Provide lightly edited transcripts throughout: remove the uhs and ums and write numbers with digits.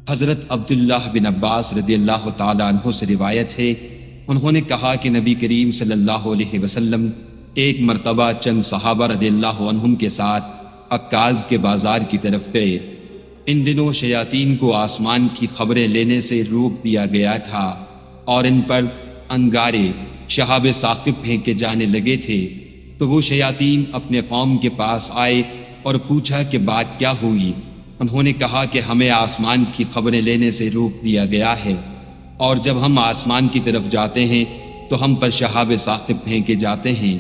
حضرت عبداللہ بن عباس رضی اللہ تعالیٰ عنہ سے روایت ہے، انہوں نے کہا کہ نبی کریم صلی اللہ علیہ وسلم ایک مرتبہ چند صحابہ رضی اللہ عنہم کے ساتھ عکاظ کے بازار کی طرف گئے۔ ان دنوں شیاطین کو آسمان کی خبریں لینے سے روک دیا گیا تھا اور ان پر انگارے شہاب ثاقب پھینکے جانے لگے تھے، تو وہ شیاطین اپنے قوم کے پاس آئے اور پوچھا کہ بات کیا ہوئی۔ انہوں نے کہا کہ ہمیں آسمان کی خبریں لینے سے روک دیا گیا ہے، اور جب ہم آسمان کی طرف جاتے ہیں تو ہم پر شہاب ثاقب پھینکے جاتے ہیں۔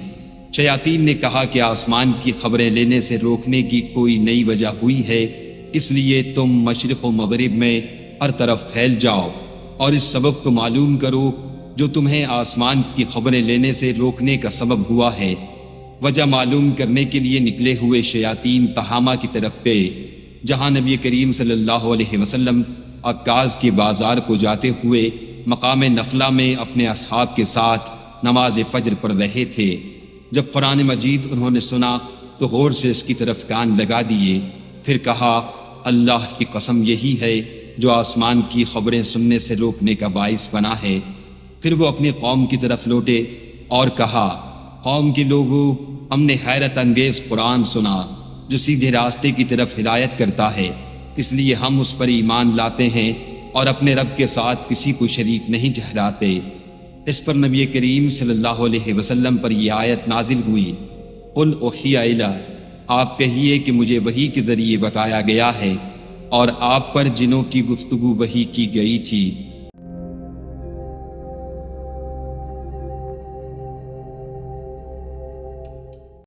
شیاطین نے کہا کہ آسمان کی خبریں لینے سے روکنے کی کوئی نئی وجہ ہوئی ہے، اس لیے تم مشرق و مغرب میں ہر طرف پھیل جاؤ اور اس سبب کو معلوم کرو جو تمہیں آسمان کی خبریں لینے سے روکنے کا سبب ہوا ہے۔ وجہ معلوم کرنے کے لیے نکلے ہوئے شیاطین تہامہ کی طرف گئے، جہاں نبی کریم صلی اللہ علیہ وسلم عکاظ کے بازار کو جاتے ہوئے مقام نفلہ میں اپنے اصحاب کے ساتھ نماز فجر پڑھ رہے تھے۔ جب قرآن مجید انہوں نے سنا تو غور سے اس کی طرف کان لگا دیے، پھر کہا اللہ کی قسم یہی ہے جو آسمان کی خبریں سننے سے روکنے کا باعث بنا ہے۔ پھر وہ اپنی قوم کی طرف لوٹے اور کہا قوم کے لوگوں، ہم نے حیرت انگیز قرآن سنا جو سیدھے راستے کی طرف ہدایت کرتا ہے، اس لیے ہم اس پر ایمان لاتے ہیں اور اپنے رب کے ساتھ کسی کو شریک نہیں ٹھہراتے۔ اس پر نبی کریم صلی اللہ علیہ وسلم پر یہ آیت نازل ہوئی، قل اوحی الی، آپ کہیے کہ مجھے وحی کے ذریعے بتایا گیا ہے اور آپ پر جنوں کی گفتگو وحی کی گئی تھی۔